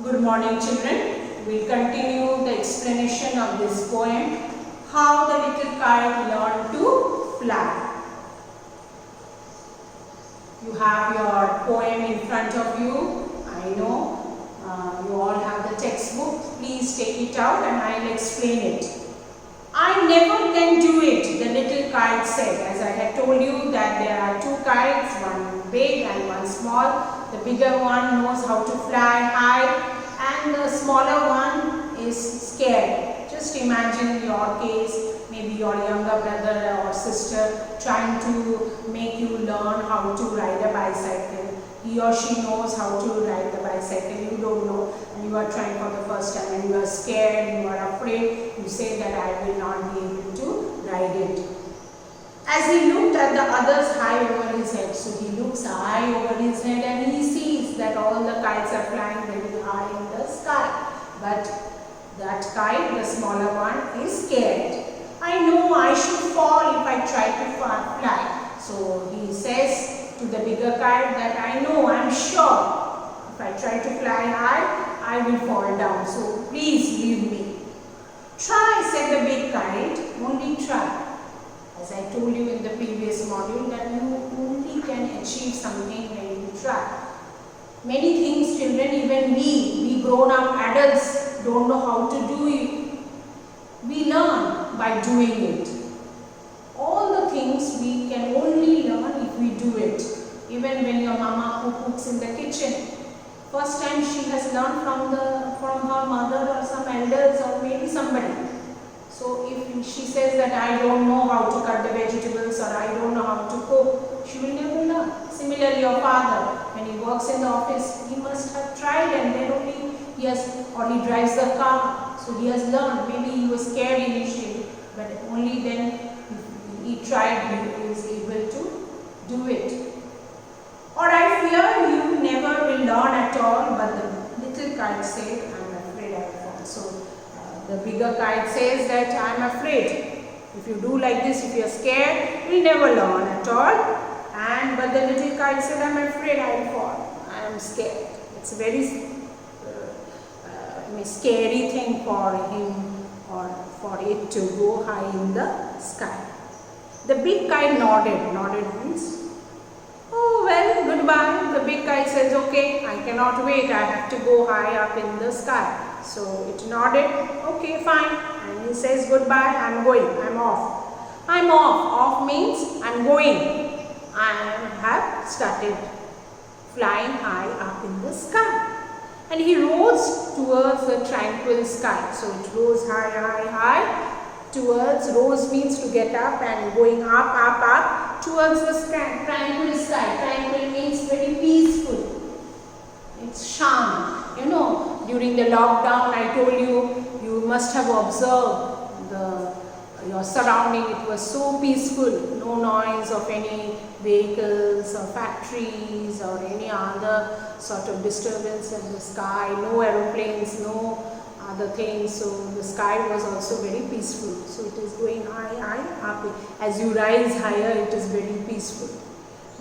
Good morning, children. We will continue the explanation of this poem, How the Little Kite Learned to Fly. You have your poem in front of you. I know you all have the textbook. Please take it out and I will explain it. I never can do it, the little kite said. As I had told you that there are two kites, one big and one small. The bigger one knows how to fly high and the smaller one is scared. Just imagine your case, maybe your younger brother or sister trying to make you learn how to ride a bicycle. He or she knows how to ride the bicycle, you don't know, and you are trying for the first time and you are scared, you are afraid, you say that I will not be able to ride it. As he looked at the others high over his head, so he looks high over his head and he sees that all the kites are flying very high in the sky. But that kite, the smaller one, is scared. I know I should fall if I try to fly. So he says to the bigger kite that I know, I am sure if I try to fly high, I will fall down. So please leave me. Try, said the big kite, only try. As I told you in the previous module that you only can achieve something when you try. Many things, children, even we grown up adults don't know how to do it. We learn by doing it. All the things we can only learn if we do it. Even when your mama who cooks in the kitchen, first time she has learned from her mother or some elders or maybe somebody. So if she says that I don't know how to cut the vegetables or I don't know how to cook, she will never learn. Similarly, your father, when he works in the office, he must have tried and then only he drives the car. So he has learned. Maybe he was scared initially, but only then he tried, he was able to do it. Or I fear you never will learn at all, but the little kite said, I am afraid I will fall. So the bigger kite says that I am afraid. If you do like this, if you are scared, you will never learn at all. But the little kite said, I am afraid I will fall. I am scared. It's a very scary thing for him or for it to go high in the sky. The big kite nodded. Nodded means, oh well, goodbye. The big kite says, okay, I cannot wait. I have to go high up in the sky. So it nodded, okay, fine. And he says, goodbye, I'm going, I'm off. I'm off. Off means I'm going. I have started flying high up in the sky. And he rose towards the tranquil sky. So it rose high. Towards, rose means to get up and going up, towards the sky, tranquil sky. Tranquil means very peaceful. It's sham. You know, during the lockdown, I told you, you must have observed your surrounding. It was so peaceful. No noise of any vehicles or factories or any other sort of disturbance in the sky. No aeroplanes, no other things. So the sky was also very peaceful. So it is going high up. As you rise higher, it is very peaceful.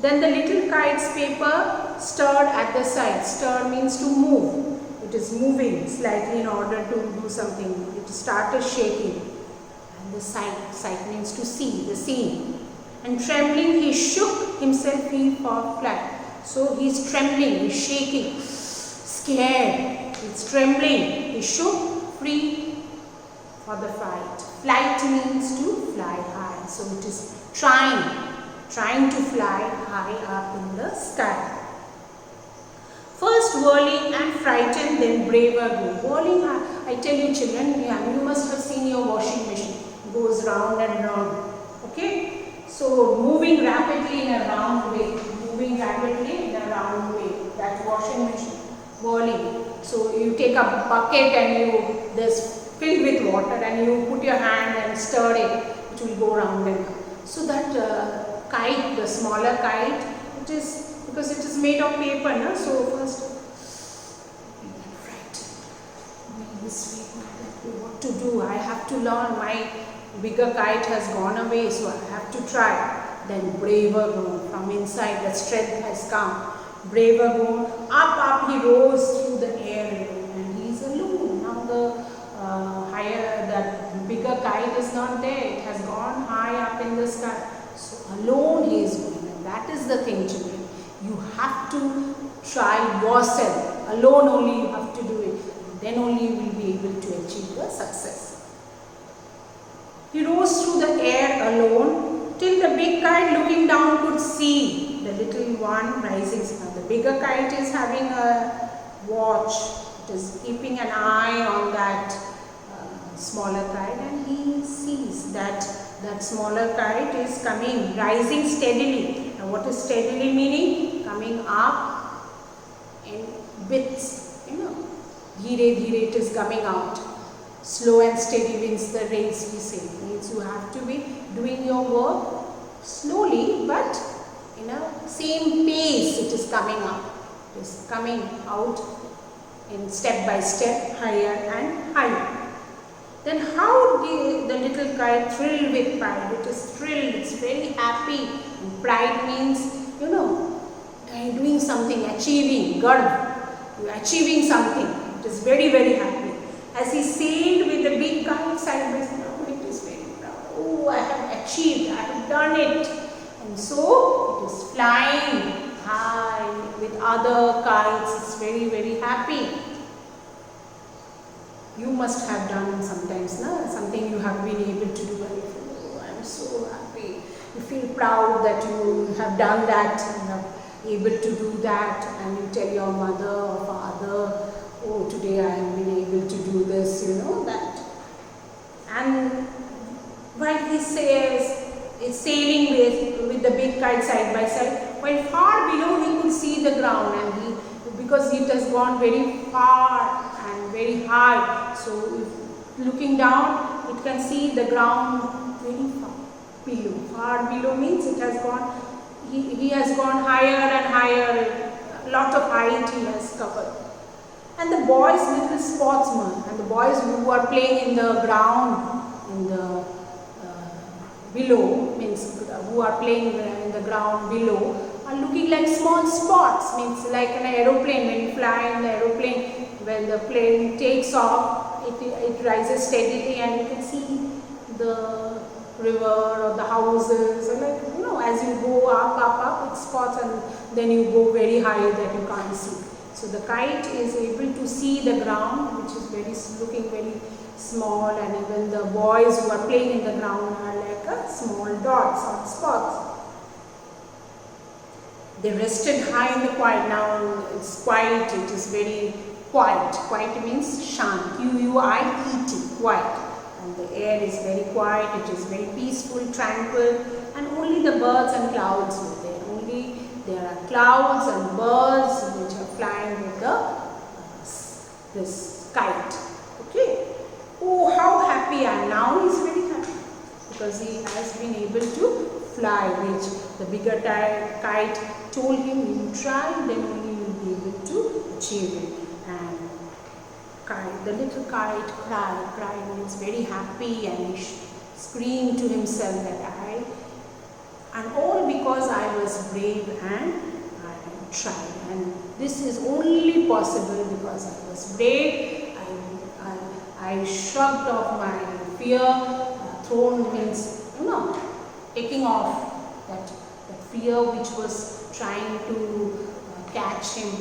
Then the little kite's paper stirred at the side. Stir means to move. It is moving slightly in order to do something. It started shaking. And the sight means to see, the scene. And trembling, he shook himself free for flight. So he is trembling, he is shaking, scared. He is trembling. He shook free for the flight. Flight means to fly high. So it is trying to fly high up in the sky. First whirling and frightened, then braver grew. Whirling, I tell you children, you must have seen your washing machine. It goes round and round. Okay? So moving rapidly in a round way. That washing machine. Whirling. So you take a bucket and this filled with water and you put your hand and stir it. It will go round and round. So that kite, the smaller kite, it is because it is made of paper, no? So first, this way, what to do? I have to learn. My bigger kite has gone away, so I have to try. Then braver grown. From inside, the strength has come. Braver grown. Up he rose through the air. higher, that bigger kite is not there. It has gone high up in the sky. So alone he is going, and that is the thing, children. You have to try yourself. Alone only you have to do it. Then only you will be able to achieve the success. He rose through the air alone till the big kite looking down could see the little one rising. The bigger kite is having a watch. It is keeping an eye on that smaller kite, and he sees that smaller kite is coming, rising steadily. Now what is steadily meaning? Coming up in bits, Dhire dhire it is coming out. Slow and steady wins the race, we say. It means you have to be doing your work slowly, but in a same pace it is coming up. It is coming out in step by step, higher and higher. Then how the little kite thrilled with pride? It is thrilled, it's very happy. And pride means, doing something, achieving, garv. You are achieving something. It is very, very happy. As he sailed with the big kite side by side, it is very proud. Oh, I have achieved, I have done it. And so it is flying high with other kites. It's very, very happy. You must have done sometimes, something you have been able to do, and you feel, oh, I am so happy. You feel proud that you have done that, you are able to do that, and you tell your mother or father, oh, today I have been able to do this, that. And while he is sailing with the big kite side by side, while far below he could see the ground, and because it has gone very far and very high, so if looking down, it can see the ground very far below. Far below means it has gone, he has gone higher and higher, a lot of height he has covered. And the boys, little sportsmen, and the boys who are playing in the ground, in the below, means who are playing in the ground below, are looking like small spots, means like an aeroplane. When you fly in the aeroplane, when the plane takes off, it rises steadily, and you can see the river or the houses, or as you go up, it spots, and then you go very high that you can't see. So the kite is able to see the ground, which is looking very small, and even the boys who are playing in the ground are like a small dots or spots. They rested high in the quiet. Now it's quiet, it is very quiet. Quiet means shant, Q-U-I-E-T, quiet. And the air is very quiet, it is very peaceful, tranquil, and only the birds and clouds were there. Only there are clouds and birds which are flying with this kite. Okay. Oh, how happy I am. Now he is very happy because he has been able to fly, which the bigger kite told him, you try, then only you will be able to achieve it. And the little kite cried means very happy, and he screamed to himself that and all because I was brave and I tried. And this is only possible because I was brave. I shrugged off my fear. Thrown means, taking off that fear which was trying to catch him,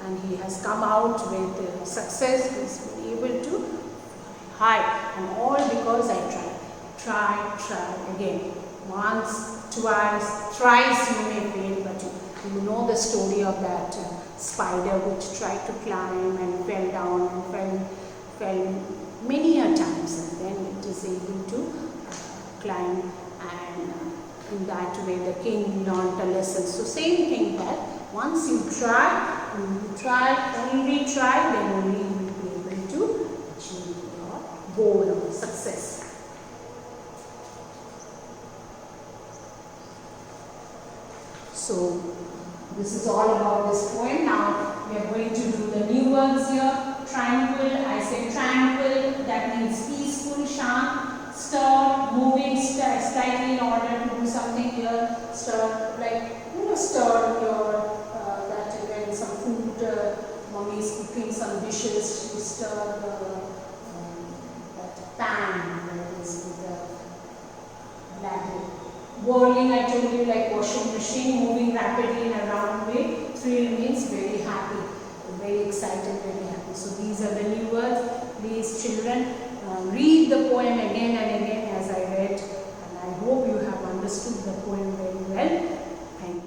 and he has come out with success. He has been able to hide, and all because I tried again. Once, twice, thrice you may fail, but you know the story of that spider which tried to climb and fell down and fell many a times, and then it is able to climb, and in that way the king learned a lesson. So same thing, that once you try, only try, then only you will be able to achieve your goal of success. So this is all about this poem. Now we are going to do the new words here. Tranquil, I say tranquil, that means peaceful, shant, stir, moving slightly in order to do something here. Stir, like stir your that when some food, mommy is cooking some dishes, you stir the machine moving rapidly in a round way. Thrill means very happy, very excited, very happy. So these are the new words. Please children, read the poem again and again as I read, and I hope you have understood the poem very well. Thank you.